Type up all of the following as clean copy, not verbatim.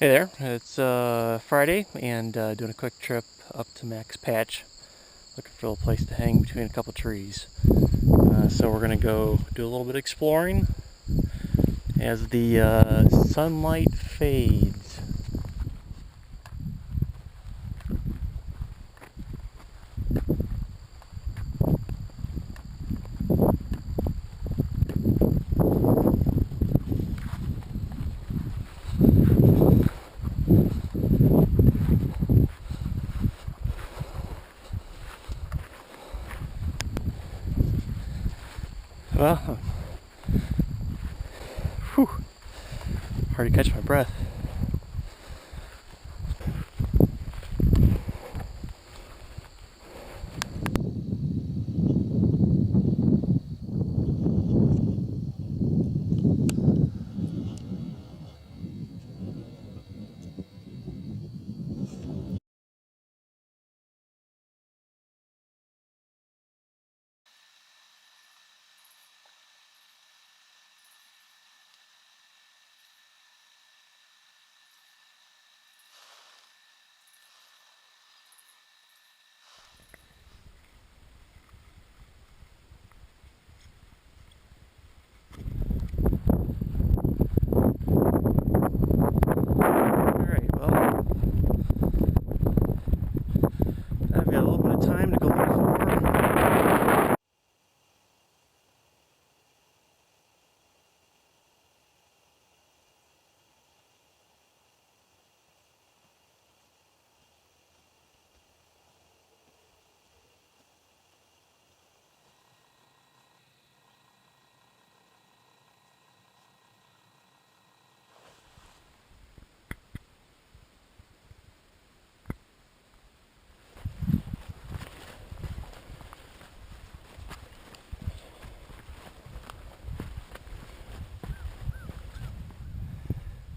Hey there, it's Friday and doing a quick trip up to Max Patch, looking for a little place to hang between a couple trees. So we're going to go do a little bit of exploring as the sunlight fades. Well, whew, hard to catch my breath. Alright, well, I've got a little bit of time to go look for.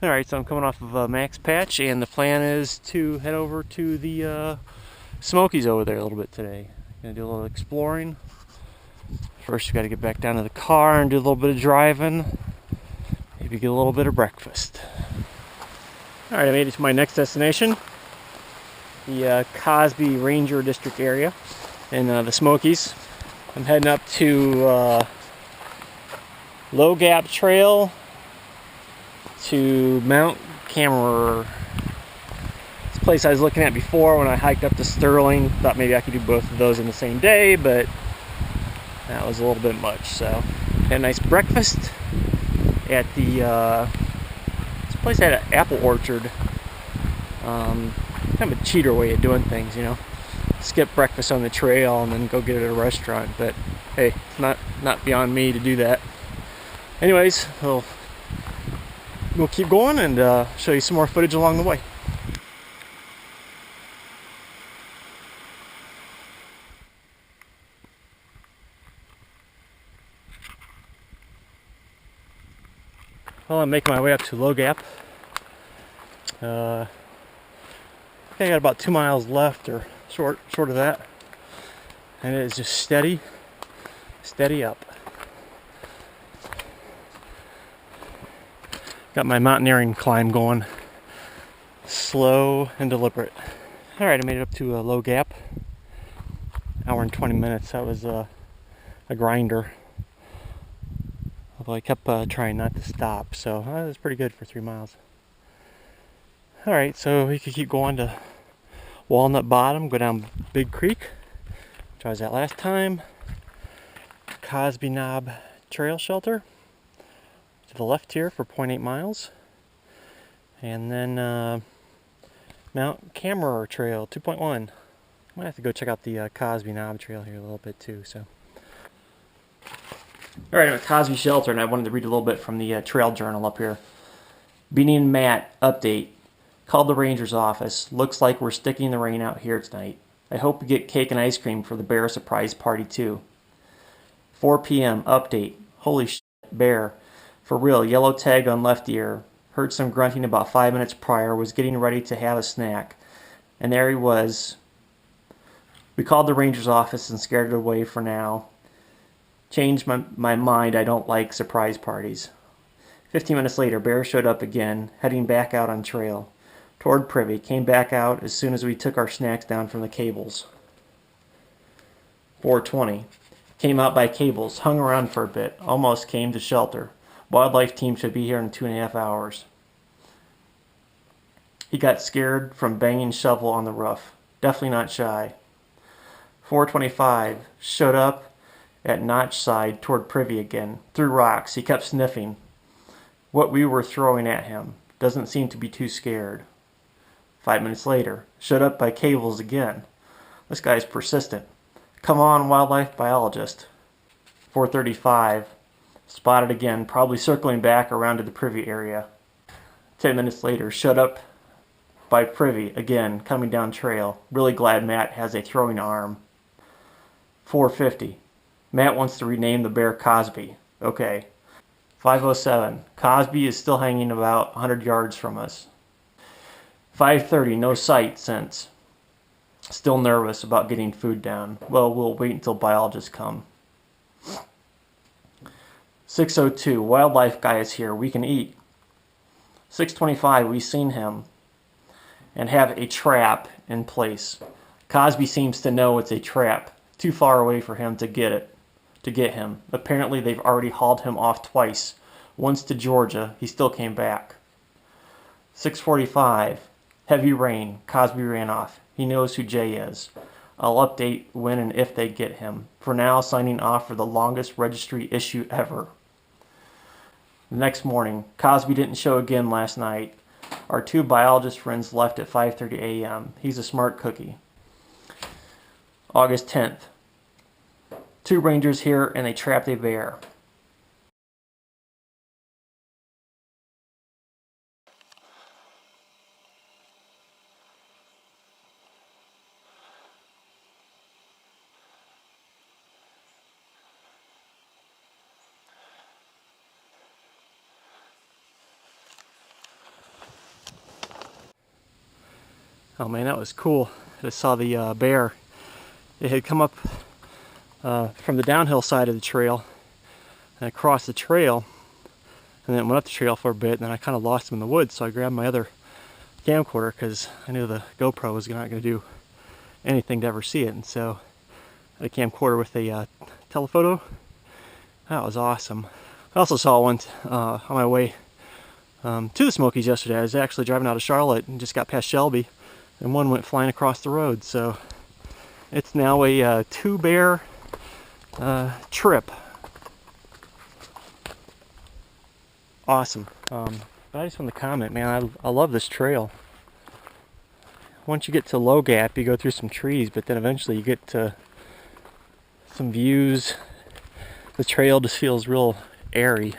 Alright, so I'm coming off of Max Patch, and the plan is to head over to the Smokies over there a little bit today. Gonna do a little exploring. First, we got to get back down to the car and do a little bit of driving. Maybe get a little bit of breakfast. Alright, I made it to my next destination, the Cosby Ranger District area in the Smokies. I'm heading up to Low Gap Trail to Mount Cammerer. This place I was looking at before when I hiked up to Sterling. Thought maybe I could do both of those in the same day, but that was a little bit much. So had a nice breakfast at the this place had an apple orchard. Kind of a cheater way of doing things, you know. Skip breakfast on the trail and then go get it at a restaurant. But hey, it's not beyond me to do that. Anyways, we'll keep going and show you some more footage along the way. Well, I'm making my way up to Low Gap. I think I got about 2 miles left, or short of that, and it is just steady up. Got my mountaineering climb going, slow and deliberate. All right, I made it up to Low Gap. Hour and 20 minutes. That was a grinder. Although I kept trying not to stop, so that was pretty good for 3 miles. Alright, so we could keep going to Walnut Bottom, go down Big Creek, which I was at last time. Cosby Knob Trail Shelter to the left here for 0.8 miles. And then Mount Cammerer Trail 2.1. I might have to go check out the Cosby Knob Trail here a little bit too. So, alright, I'm at Cosby Shelter, and I wanted to read a little bit from the trail journal up here. Beanie and Matt update. Called the ranger's office. Looks like we're sticking the rain out here tonight. I hope we get cake and ice cream for the bear surprise party too. 4 p.m. update. Holy shit, bear. For real, yellow tag on left ear. Heard some grunting about 5 minutes prior. Was getting ready to have a snack. And there he was. We called the ranger's office and scared it away for now. Changed my mind. I don't like surprise parties. 15 minutes later, bear showed up again, heading back out on trail. toward Privy. Came back out as soon as we took our snacks down from the cables. 4:20. Came out by cables, hung around for a bit, almost came to shelter. Wildlife team should be here in 2.5 hours. He got scared from banging shovel on the roof. Definitely not shy. 4:25. Showed up at Notch side toward Privy again. Threw rocks. He kept sniffing what we were throwing at him. Doesn't seem to be too scared. 5 minutes later. Showed up by cables again. This guy's persistent. Come on, wildlife biologist. 4:35. Spotted again, probably circling back around to the Privy area. 10 minutes later. Showed up by Privy again, coming down trail. Really glad Matt has a throwing arm. 4:50. Matt wants to rename the bear Cosby. Okay. 5:07. Cosby is still hanging about 100 yards from us. 5:30. No sight since. Still nervous about getting food down. Well, we'll wait until biologists come. 6:02. Wildlife guy is here. We can eat. 6:25. We seen him and have a trap in place. Cosby seems to know it's a trap. Too far away for him to get him. Apparently they've already hauled him off twice. Once to Georgia. He still came back. 6:45. Heavy rain. Cosby ran off. He knows who Jay is. I'll update when and if they get him. For now, signing off for the longest registry issue ever. The next morning. Cosby didn't show again last night. Our 2 biologist friends left at 5:30 a.m. He's a smart cookie. August 10th. 2 rangers here and they trapped a bear. Oh man, that was cool. I saw the bear. It had come up from the downhill side of the trail and across the trail, and then went up the trail for a bit, and then I kind of lost him in the woods, so I grabbed my other camcorder because I knew the GoPro was not going to do anything to ever see it, and so I had a camcorder with a telephoto. That was awesome. I also saw one on my way to the Smokies yesterday. I was actually driving out of Charlotte and just got past Shelby, and one went flying across the road, so it's now a 2-bear trip. Awesome. But I just want to comment, man, I love this trail. Once you get to Low Gap, you go through some trees, but then eventually you get to some views. The trail just feels real airy.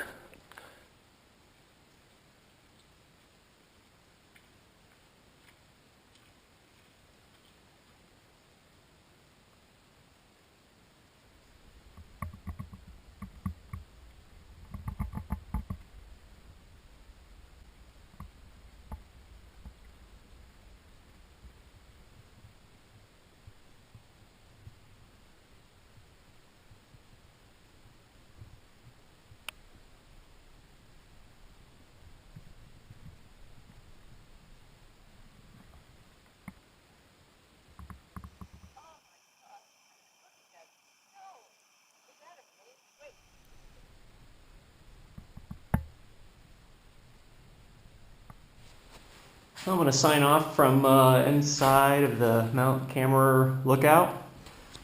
I'm going to sign off from inside of the Mount Cammerer Lookout.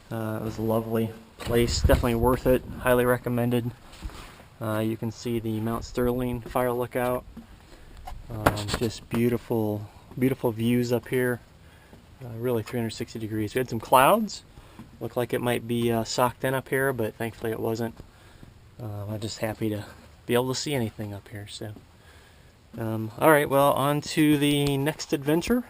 It was a lovely place, definitely worth it, highly recommended. You can see the Mount Sterling Fire Lookout. Just beautiful, beautiful views up here. Really 360 degrees. We had some clouds. Looked like it might be socked in up here, but thankfully it wasn't. I'm just happy to be able to see anything up here. So. Alright, well, on to the next adventure.